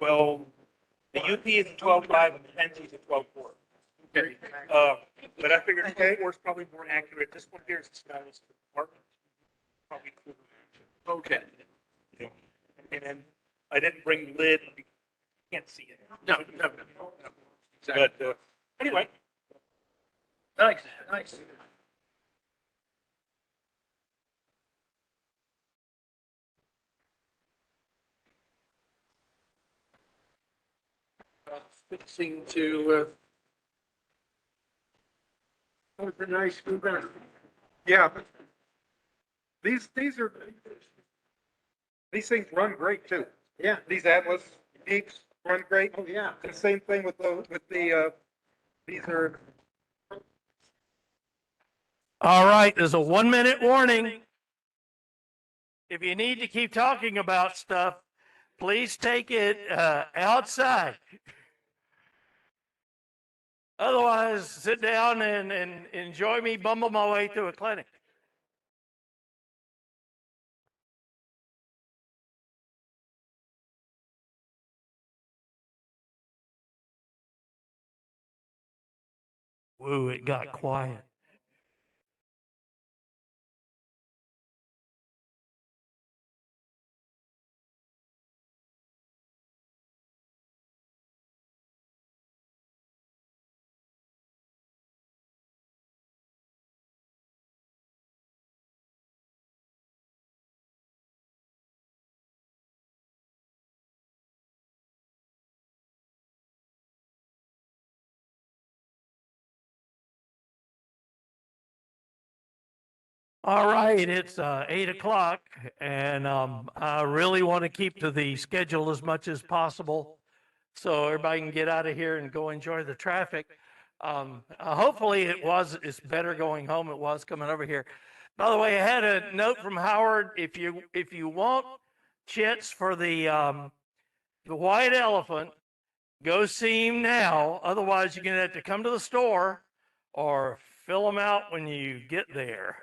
Well, the UP is a 12.5 and the NC is a 12.4. Okay. But I figured 12.4 is probably more accurate. This one here is the smallest department. Probably cooler. Okay. You know, and then I didn't bring lid. You can't see it. No. Exactly. But anyway. Nice. Fixing to. That was a nice event. Yeah. These things run great too. Yeah. These Atlas Peaks run great. Oh, yeah. The same thing with the these are. All right, there's a 1-minute warning. If you need to keep talking about stuff, please take it outside. Otherwise, sit down and enjoy me bumble my way through a clinic. Woo, it got quiet. All right, it's 8 o'clock, and I really want to keep to the schedule as much as possible so everybody can get out of here and go enjoy the traffic. Hopefully it's better going home. It was coming over here. By the way, I had a note from Howard. If you want chits for the white elephant, go see him now. Otherwise, you're going to have to come to the store or fill them out when you get there.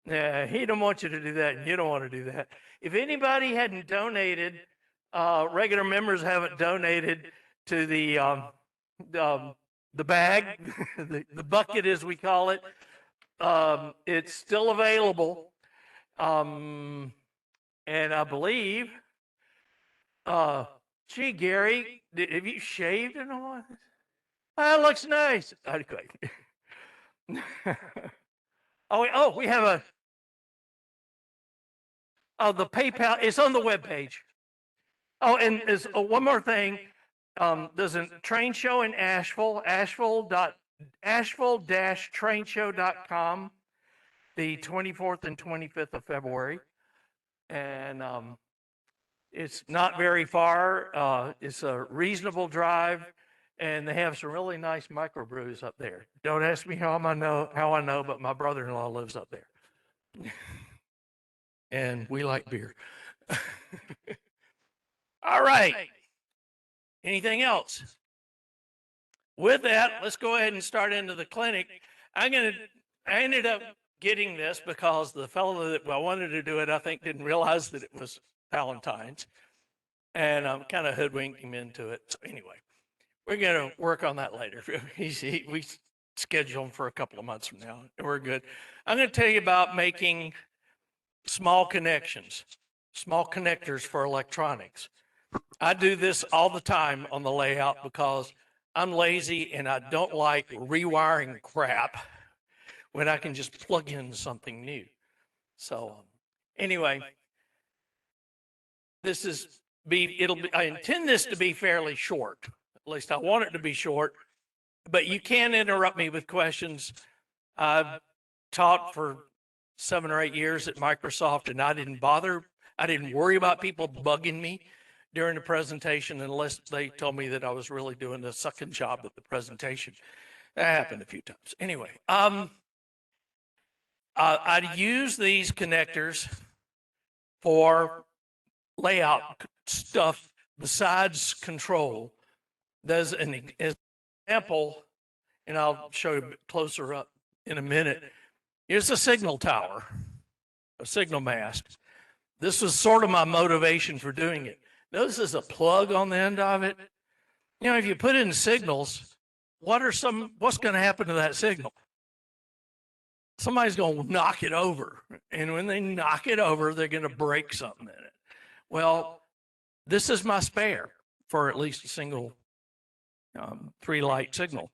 Yeah, he don't want you to do that, and you don't want to do that. If anybody hadn't donated, regular members haven't donated to the bag, the bucket as we call it. It's still available, and I believe. Gee, Gary, have you shaved in a while? That looks nice. Okay. We have the PayPal. It's on the webpage. Oh, and there's one more thing. There's a train show in Asheville, asheville-trainshow.com, the 24th and 25th of February. And it's not very far. It's a reasonable drive, and they have some really nice microbrews up there. Don't ask me how I know, but my brother-in-law lives up there. And we like beer. All right. Anything else? With that, let's go ahead and start into the clinic. I ended up getting this because the fellow that wanted to do it, I think, didn't realize that it was Valentine's. And I'm kind of hoodwinking him into it. So anyway, we're going to work on that later. We schedule him for a couple of months from now. And we're good. I'm going to tell you about making small connections, small connectors for electronics. I do this all the time on the layout because I'm lazy and I don't like rewiring crap when I can just plug in something new. So anyway, I intend this to be fairly short. At least I want it to be short, but you can interrupt me with questions. I've taught for 7 or 8 years at Microsoft, and I didn't worry about people bugging me during the presentation unless they told me that I was really doing a sucking job at the presentation. That happened a few times. Anyway, I use these connectors for layout stuff besides control. There's an example, and I'll show you closer up in a minute. Here's a signal tower, a signal mast. this was sort of my motivation for doing it. Notice there's a plug on the end of it. You know, if you put in signals, what's going to happen to that signal? Somebody's going to knock it over. And when they knock it over, they're going to break something in it. Well, this is my spare for at least a single 3-light signal.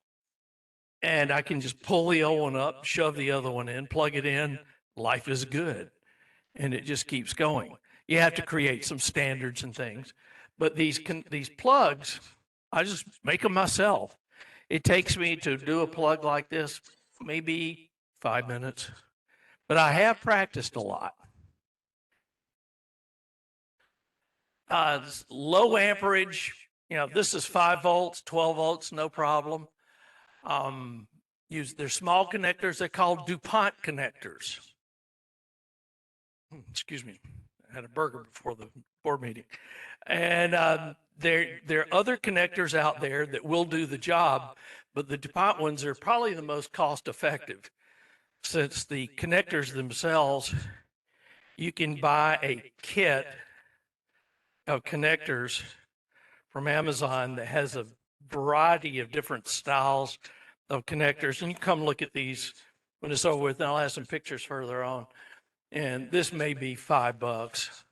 And I can just pull the old one up, shove the other one in, plug it in. Life is good. And it just keeps going. You have to create some standards and things. But these plugs, I just make them myself. It takes me to do a plug like this, maybe 5 minutes. But I have practiced a lot. Low amperage, you know, this is 5 volts, 12 volts, no problem. They're small connectors. They're called DuPont connectors. Excuse me. I had a burger before the board meeting. And there are other connectors out there that will do the job, but the DuPont ones are probably the most cost effective, since the connectors themselves, you can buy a kit of connectors from Amazon that has a variety of different styles of connectors. And you come look at these when it's over with, and I'll have some pictures further on. And this may be $5,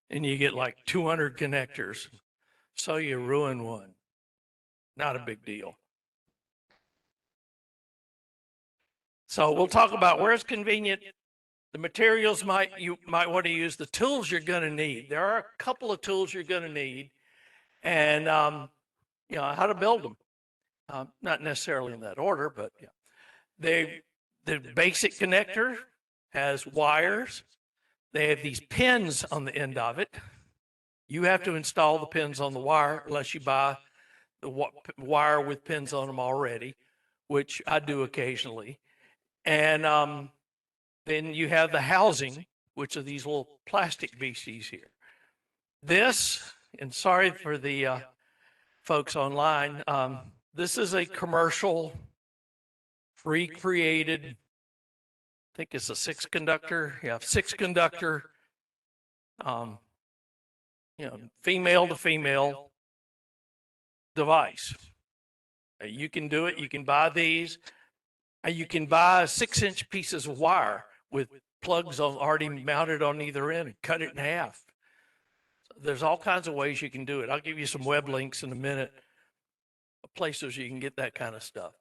and you get like 200 connectors. So you ruin one. Not a big deal. So we'll talk about where it's convenient, the materials you might want to use, the tools you're going to need. There are a couple of tools you're going to need, and you know, how to build them. Not necessarily in that order, but yeah. The basic connector has wires. They have these pins on the end of it. You have to install the pins on the wire unless you buy the wire with pins on them already, which I do occasionally. And then you have the housing, which are these little plastic beasties here. This, and sorry for the folks online, this is a commercial, recreated, I think it's a 6-conductor. Yeah, 6-conductor, you know, female to female device. You can do it. You can buy these. You can buy 6-inch pieces of wire with plugs already mounted on either end and cut it in half. There's all kinds of ways you can do it. I'll give you some web links in a minute of places you can get that kind of stuff.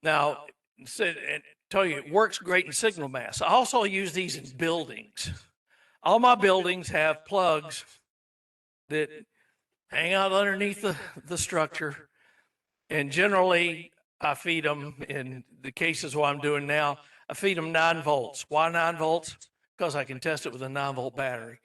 Now, and tell you, it works great in signal mass. I also use these in buildings. All my buildings have plugs that hang out underneath the structure. And generally, I feed them, in the cases what I'm doing now, I feed them 9 volts. Why 9 volts? Because I can test it with a 9-volt battery.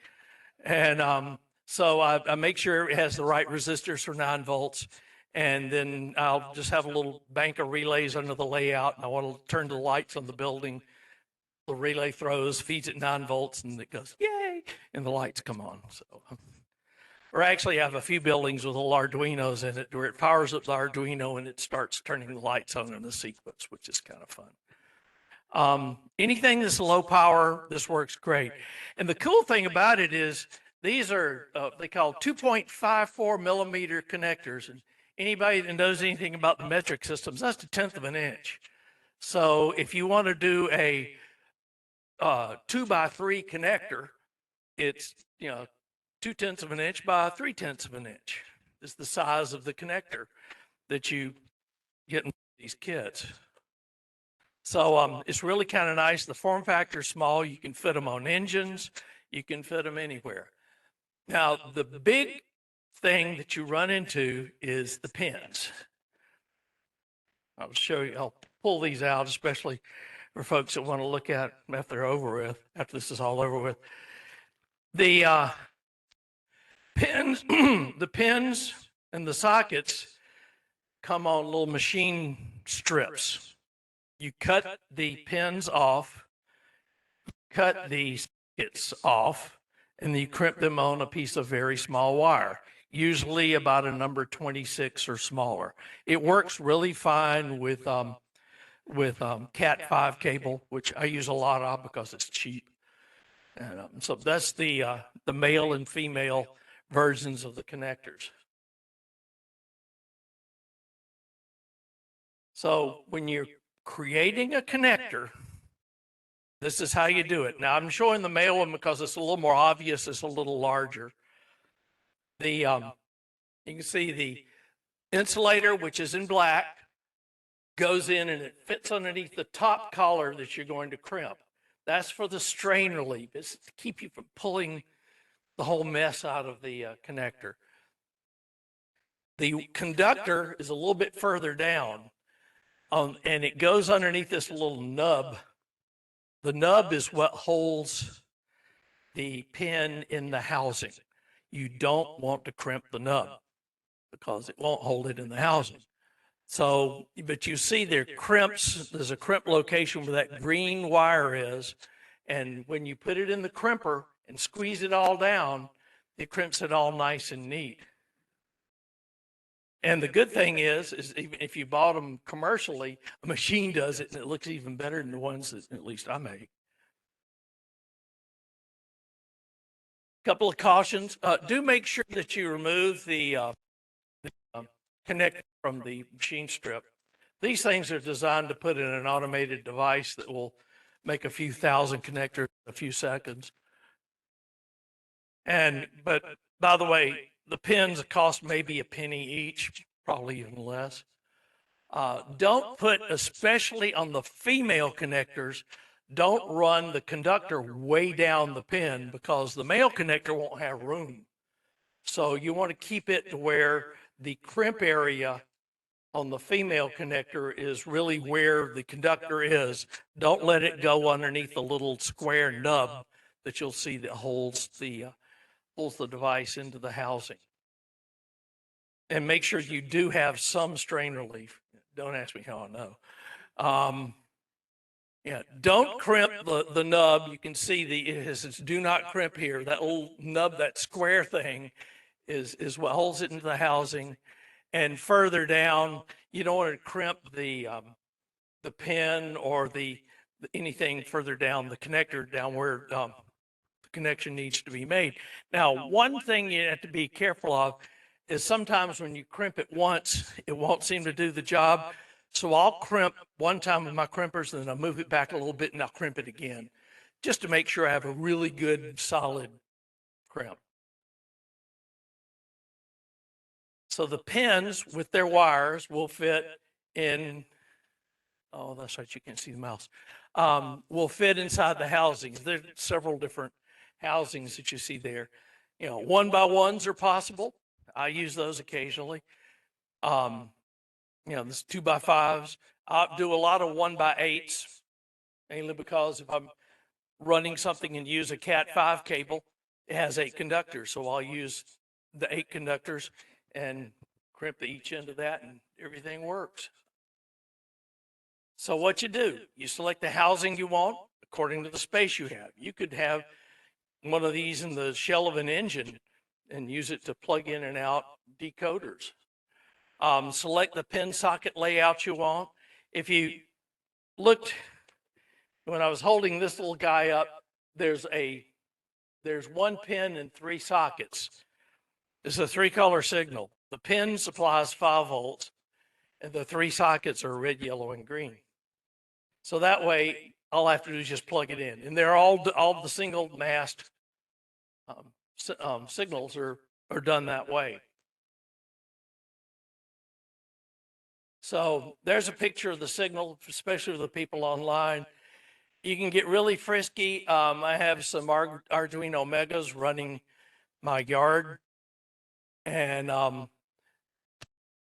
And so I make sure it has the right resistors for 9 volts. And then I'll just have a little bank of relays under the layout. And I want to turn the lights on the building. The relay throws, feeds it 9 volts, and it goes, yay, and the lights come on. So, or actually I have a few buildings with little Arduinos in it where it powers up the Arduino and it starts turning the lights on in a sequence, which is kind of fun. Anything that's low power, this works great. And the cool thing about it is these are, they call 2.54 millimeter connectors. And anybody that knows anything about the metric systems, that's 1/10 of an inch. So if you want to do a 2x3 connector, it's, you know, 2/10 of an inch by 3/10 of an inch is the size of the connector that you get in these kits. So it's really kind of nice. The form factor is small. You can fit them on engines. You can fit them anywhere. Now, the big thing that you run into is the pins. I'll show you. I'll pull these out, especially for folks that want to look at them after they're over with, after this is all over with. The pins, the pins and the sockets come on little machine strips. You cut the pins off, cut the sockets off, and then you crimp them on a piece of very small wire, usually about a number 26 or smaller. It works really fine with Cat 5 cable, which I use a lot of because it's cheap. And so that's the male and female versions of the connectors. So when you're creating a connector, this is how you do it. Now I'm showing the male one because it's a little more obvious. It's a little larger. You can see the insulator, which is in black, goes in and it fits underneath the top collar that you're going to crimp. That's for the strain relief. It's to keep you from pulling the whole mess out of the connector. The conductor is a little bit further down, and it goes underneath this little nub. The nub is what holds the pin in the housing. You don't want to crimp the nub because it won't hold it in the housing. So, but you see there crimps, there's a crimp location where that green wire is. And when you put it in the crimper and squeeze it all down, it crimps it all nice and neat. And the good thing is even if you bought them commercially, a machine does it and it looks even better than the ones that at least I make. Couple of cautions. Do make sure that you remove the connector from the machine strip. These things are designed to put in an automated device that will make a few thousand connectors in a few seconds. But by the way, the pins cost maybe a penny each, probably even less. Don't put, especially on the female connectors, don't run the conductor way down the pin because the male connector won't have room. So you want to keep it to where the crimp area on the female connector is really where the conductor is. Don't let it go underneath the little square nub that you'll see that holds the device into the housing. And make sure you do have some strain relief. Don't ask me how I know. Yeah, don't crimp the nub. You can see it says do not crimp here. That little nub, that square thing is what holds it into the housing. And further down, you don't want to crimp the pin or anything further down the connector down where the connection needs to be made. Now, one thing you have to be careful of is sometimes when you crimp it once, it won't seem to do the job. So I'll crimp one time with my crimpers and then I'll move it back a little bit and I'll crimp it again just to make sure I have a really good solid crimp. So the pins with their wires will fit in, oh, that's right, you can't see the mouse, will fit inside the housings. There's several different housings that you see there. You know, 1x1s are possible. I use those occasionally. You know, there's 2x5s. I do a lot of 1x8s, mainly because if I'm running something and use a Cat 5 cable, it has 8 conductors. So I'll use the 8 conductors and crimp each end of that and everything works. So what you do, you select the housing you want according to the space you have. You could have one of these in the shell of an engine and use it to plug in and out decoders. Select the pin socket layout you want. If you looked, when I was holding this little guy up, there's 1 pin and 3 sockets. It's a 3-color signal. The pin supplies 5 volts and the 3 sockets are red, yellow, and green. So that way, all I have to do is just plug it in. And they're all the single mast signals are done that way. So there's a picture of the signal, especially for the people online. You can get really frisky. I have some Arduino Megas running my yard and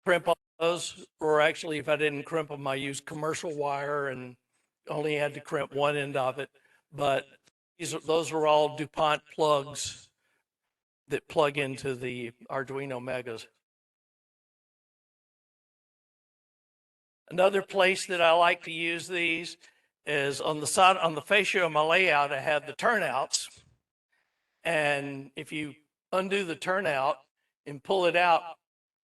crimp on those, or actually if I didn't crimp them, I used commercial wire and only had to crimp one end of it. But those are all DuPont plugs that plug into the Arduino Megas. Another place that I like to use these is on the side, on the fascia of my layout, I have the turnouts. And if you undo the turnout and pull it out,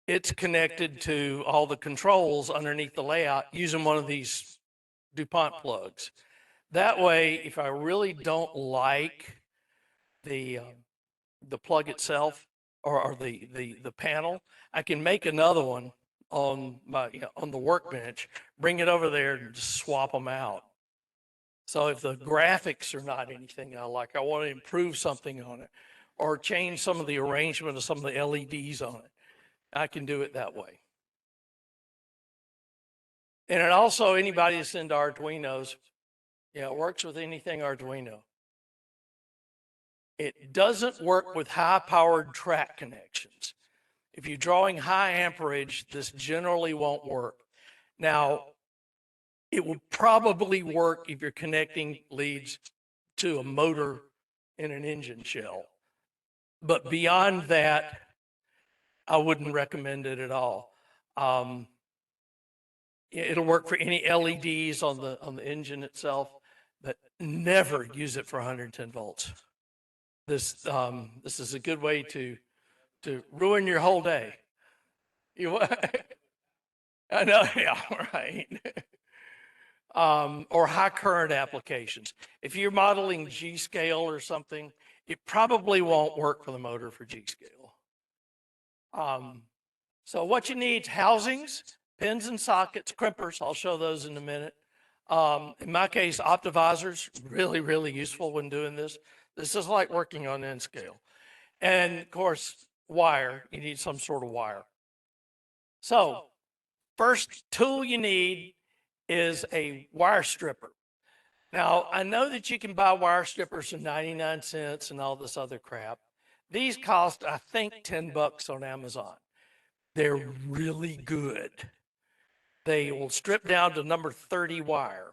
it's connected to all the controls underneath the layout using one of these DuPont plugs. That way, if I really don't like the plug itself or the panel, I can make another one on my, on the workbench, bring it over there and just swap them out. So if the graphics are not anything I like, I want to improve something on it or change some of the arrangement of some of the LEDs on it, I can do it that way. And it also, anybody that's into Arduinos, it works with anything Arduino. It doesn't work with high-powered track connections. If you're drawing high amperage, this generally won't work. Now, it will probably work if you're connecting leads to a motor in an engine shell. But beyond that, I wouldn't recommend it at all. It'll work for any LEDs on the engine itself, but never use it for 110 volts. This is a good way to ruin your whole day. I know, yeah, right. Or high current applications. If you're modeling G scale or something, it probably won't work for the motor for G scale. So what you need is housings, pins and sockets, crimpers. I'll show those in a minute. In my case, optimizers, really, really useful when doing this. This is like working on N scale. And of course, wire, you need some sort of wire. So first tool you need is a wire stripper. Now, I know that you can buy wire strippers for 99 cents and all this other crap. These cost, I think, 10 bucks on Amazon. They're really good. They will strip down to number 30 wire.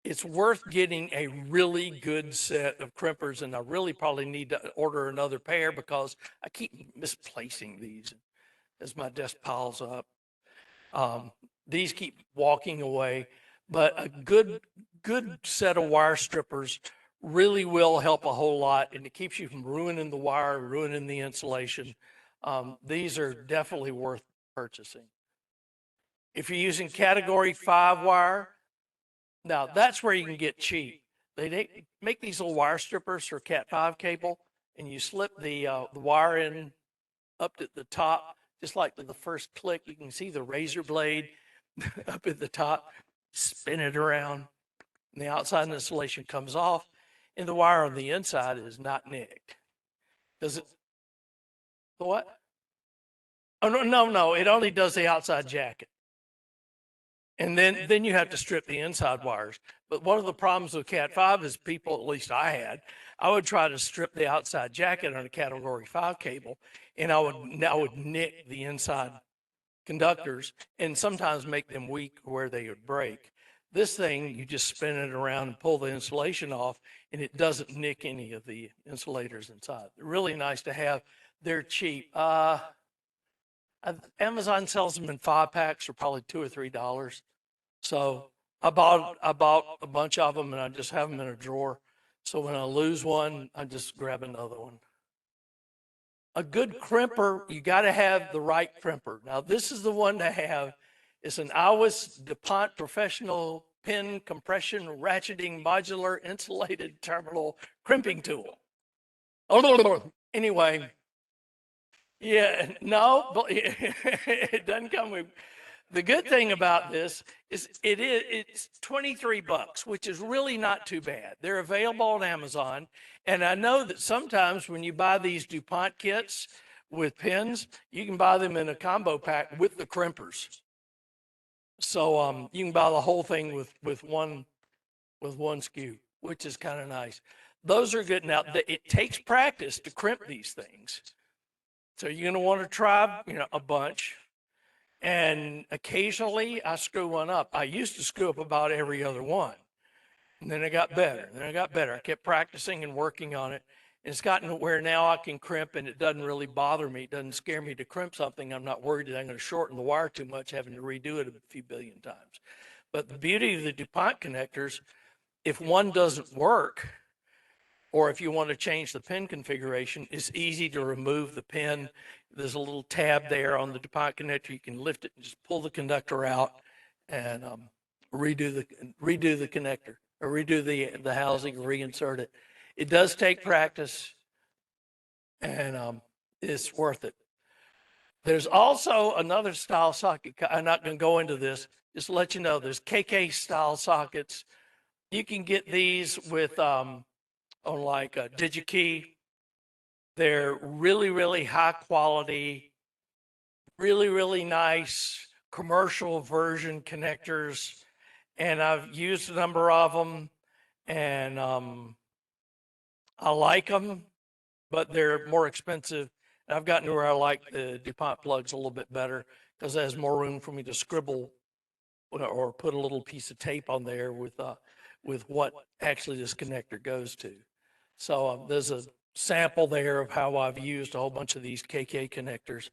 It's worth getting a really good set of crimpers, and I really probably need to order another pair because I keep misplacing these as my desk piles up. These keep walking away, but a good set of wire strippers really will help a whole lot, and it keeps you from ruining the wire, ruining the insulation. These are definitely worth purchasing. If you're using category 5 wire, now that's where you can get cheap. They make these little wire strippers for Cat 5 cable, and you slip the wire in up at the top, just like to the first click. You can see the razor blade up at the top, spin it around, and the outside insulation comes off, and the wire on the inside is not nicked. Does it? The what? Oh, no, it only does the outside jacket. And then you have to strip the inside wires. But one of the problems with Cat 5 is people, at least I would try to strip the outside jacket on a category 5 cable, and I would nick the inside conductors and sometimes make them weak where they would break. This thing, you just spin it around and pull the insulation off, and it doesn't nick any of the insulators inside. They're really nice to have. They're cheap. Amazon sells them in 5-packs for probably $2 or $3. So I bought a bunch of them, and I just have them in a drawer. So when I lose one, I just grab another one. A good crimper, you got to have the right crimper. Now, this is the one to have. It's an Iwis DuPont Professional Pin Compression Ratcheting Modular Insulated Terminal Crimping Tool. Anyway, yeah, no, it doesn't come with. The good thing about this is it's 23 bucks, which is really not too bad. They're available on Amazon. And I know that sometimes when you buy these DuPont kits with pins, you can buy them in a combo pack with the crimpers. So you can buy the whole thing with one SKU, which is kind of nice. Those are good. Now, it takes practice to crimp these things. So you're going to want to try, a bunch. And occasionally I screw one up. I used to screw up about every other one. And then I got better. I kept practicing and working on it. And it's gotten where now I can crimp and it doesn't really bother me. It doesn't scare me to crimp something. I'm not worried that I'm going to shorten the wire too much, having to redo it a few billion times. But the beauty of the DuPont connectors, if one doesn't work, or if you want to change the pin configuration, it's easy to remove the pin. There's a little tab there on the DuPont connector. You can lift it and just pull the conductor out and redo the connector, or redo the housing, reinsert it. It does take practice, and it's worth it. There's also another style socket. I'm not going to go into this. Just to let you know, there's KK style sockets. You can get these with on like a DigiKey. They're really, really high quality, really, really nice commercial version connectors. And I've used a number of them, and I like them, but they're more expensive. And I've gotten to where I like the DuPont plugs a little bit better because it has more room for me to scribble or put a little piece of tape on there with what actually this connector goes to. So there's a sample there of how I've used a whole bunch of these KK connectors.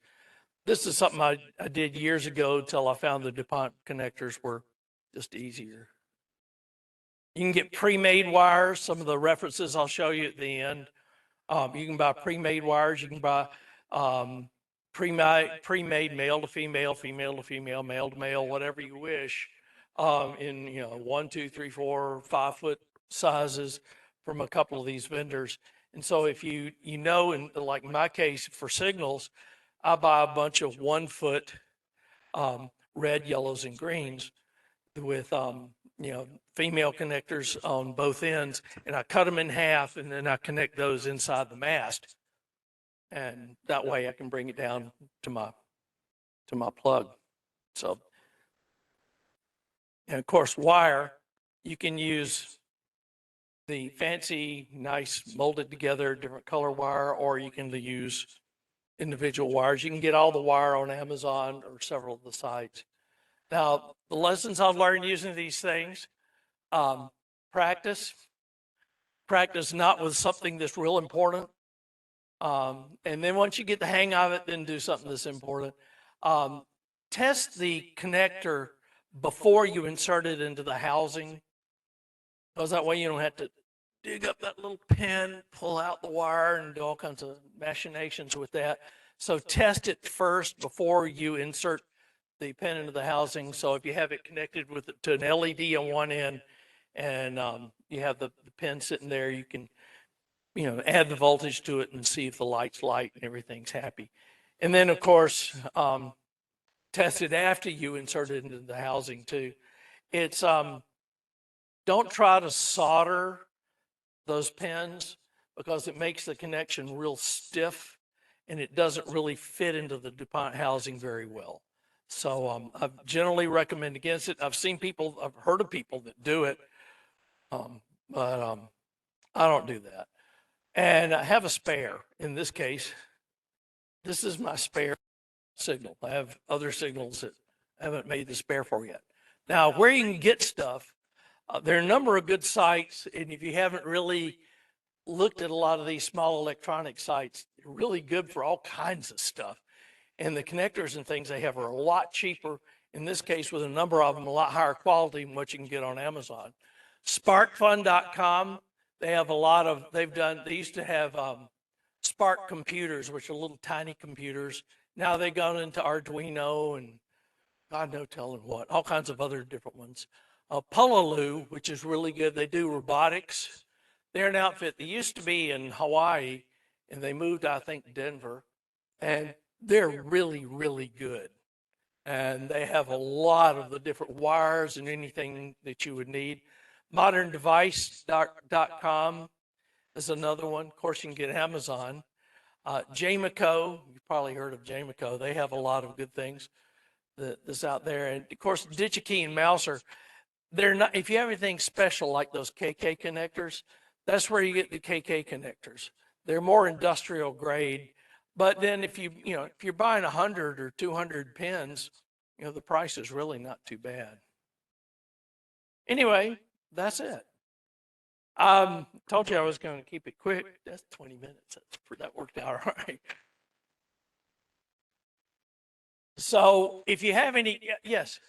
This is something I did years ago till I found the DuPont connectors were just easier. You can get pre-made wires. Some of the references I'll show you at the end. You can buy pre-made wires. You can buy pre-made male to female, female to female, male to male, whatever you wish, in 1, 2, 3, 4, 5 foot sizes from a couple of these vendors. And so if in like my case for signals, I buy a bunch of 1 foot red, yellows, and greens with female connectors on both ends, and I cut them in half, and then I connect those inside the mast, and that way I can bring it down to my plug. So, and of course, wire, you can use the fancy, nice, molded together, different color wire, or you can use individual wires. You can get all the wire on Amazon or several of the sites. Now, the lessons I've learned using these things, practice not with something that's real important. And then once you get the hang of it, then do something that's important. Test the connector before you insert it into the housing, because that way you don't have to dig up that little pin, pull out the wire, and do all kinds of machinations with that. So test it first before you insert the pin into the housing. So if you have it connected to an LED on one end, and you have the pin sitting there, you can add the voltage to it and see if the light's light and everything's happy. And then of course test it after you insert it into the housing too. It's don't try to solder those pins because it makes the connection real stiff and it doesn't really fit into the DuPont housing very well. So I generally recommend against it. I've heard of people that do it, but I don't do that. And I have a spare. In this case, this is my spare signal. I have other signals that I haven't made the spare for yet. Now, where you can get stuff, there are a number of good sites, and if you haven't really looked at a lot of these small electronic sites, they're really good for all kinds of stuff. And the connectors and things they have are a lot cheaper. In this case, with a number of them, a lot higher quality than what you can get on Amazon. Sparkfun.com, they have they used to have Spark computers, which are little tiny computers. Now they've gone into Arduino and God no telling what, all kinds of other different ones. Pololu, which is really good. They do robotics. They're an outfit. They used to be in Hawaii, and they moved, I think, to Denver. And they're really, really good. And they have a lot of the different wires and anything that you would need. ModernDevice.com is another one. Of course, you can get Amazon. Jamico, you've probably heard of Jamico. They have a lot of good things that's out there. And of course, DigiKey and Mouser, they're not, if you have anything special like those KK connectors, that's where you get the KK connectors. They're more industrial grade. But then if you're buying 100 or 200 pins, the price is really not too bad. Anyway, that's it. Told you I was going to keep it quick. That's 20 minutes. That worked out all right. So if you have any, yes.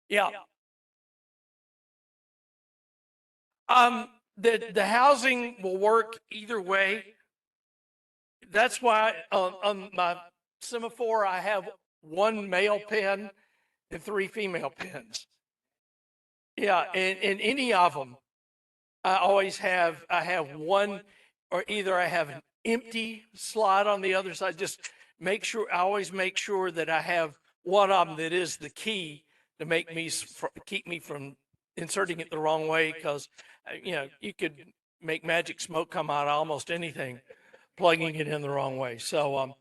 Yeah. The housing will work either way. That's why on my semaphore, I have 1 male pin and 3 female pins. Yeah, and any of them. I have one, or either I have an empty slot on the other side. Just I always make sure that I have one of them that is the key to make me, keep me from inserting it the wrong way. Cause you could make magic smoke come out of almost anything, plugging it in the wrong way. So,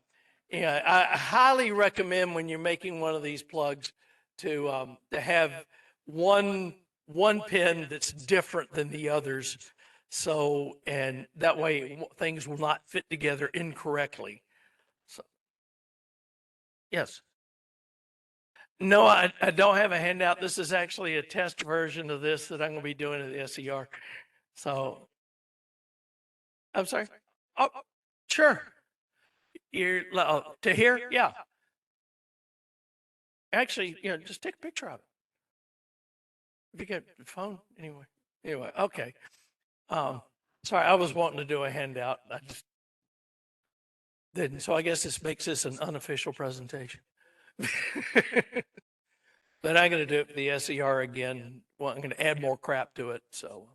yeah, I highly recommend when you're making one of these plugs to have one pin that's different than the others. So, and that way things will not fit together incorrectly. So, yes. No, I don't have a handout. This is actually a test version of this that I'm going to be doing at the SER. So, I'm sorry. Oh, sure. To here? Yeah. Actually, just take a picture of it. If you get the phone, anyway. Anyway, okay. Sorry, I was wanting to do a handout. I just didn't. So I guess this makes this an unofficial presentation. But I'm going to do it for the SER again. Well, I'm going to add more crap to it. So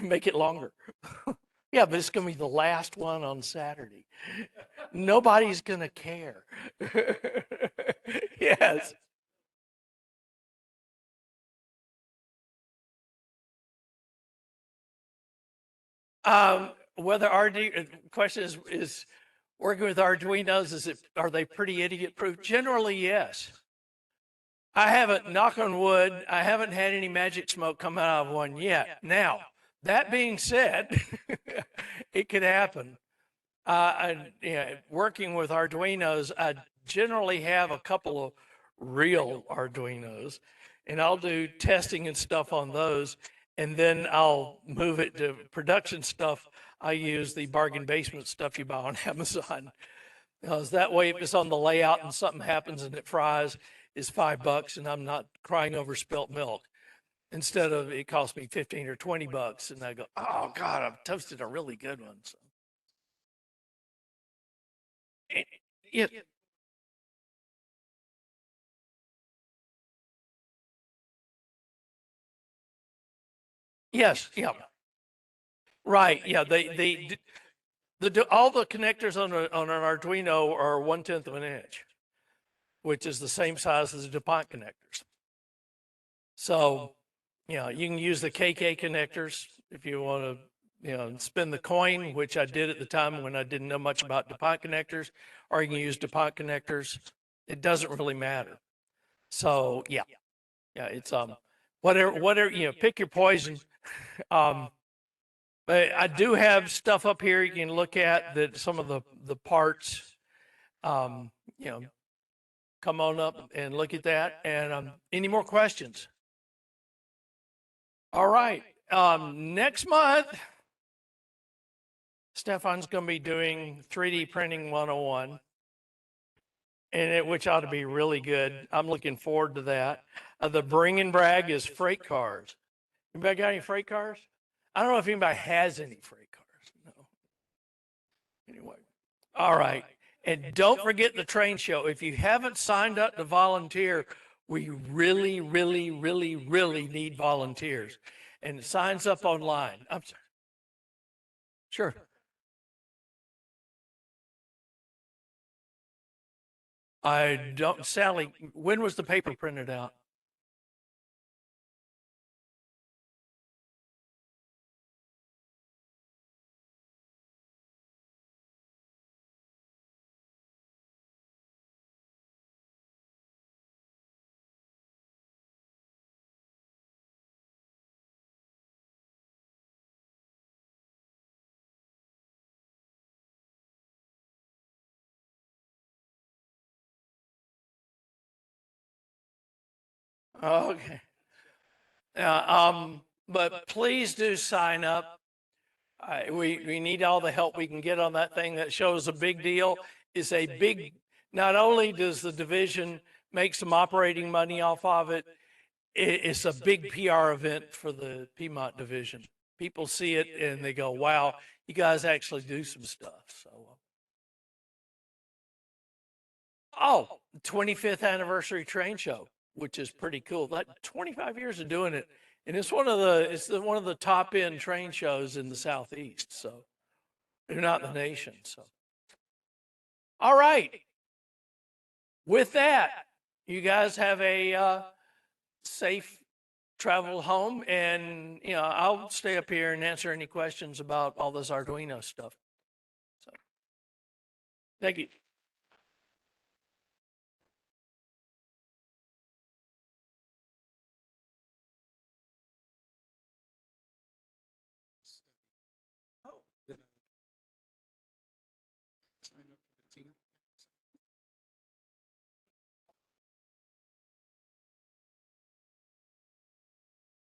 make it longer. Yeah, but it's going to be the last one on Saturday. Nobody's going to care. Yes. Whether question is working with Arduinos, are they pretty idiot proof? Generally, yes. I haven't, knock on wood, I haven't had any magic smoke come out of one yet. Now, that being said, it could happen. Working with Arduinos, I generally have a couple of real Arduinos, and I'll do testing and stuff on those, and then I'll move it to production stuff. I use the bargain basement stuff you buy on Amazon. Because that way, if it's on the layout and something happens and it fries, it's $5, and I'm not crying over spilt milk. Instead of it cost me 15 or 20 bucks, and I go, oh God, I've toasted a really good one. So. Yeah. Yes. Yeah. Right. Yeah. All the connectors on an Arduino are 1/10 of an inch, which is the same size as the DuPont connectors. So, you can use the KK connectors if you want to, spin the coin, which I did at the time when I didn't know much about DuPont connectors, or you can use DuPont connectors. It doesn't really matter. So, yeah, it's whatever pick your poison. But I do have stuff up here you can look at that some of the parts. Um, you know, come on up and look at that. And any more questions? All right. Next month, Stefan's going to be doing 3D printing 101, which ought to be really good. I'm looking forward to that. The bring and brag is freight cars. Anybody got any freight cars? I don't know if anybody has any freight cars. No. Anyway. All right. And don't forget the train show. If you haven't signed up to volunteer, we really, really, really, really need volunteers. And it signs up online. I'm sorry. Sure. I don't, Sally, when was the paper printed out? Okay. But please do sign up. We need all the help we can get on that thing. That shows a big deal. Is a big, not only does the division make some operating money off of it, it's a big PR event for the Piedmont division. People see it and they go, wow, you guys actually do some stuff. So, oh, 25th anniversary train show, which is pretty cool. Like 25 years of doing it. And it's one of the top end train shows in the Southeast. So they're not in the nation. So, all right. With that, you guys have a safe travel home, and I'll stay up here and answer any questions about all this Arduino stuff. So, thank you.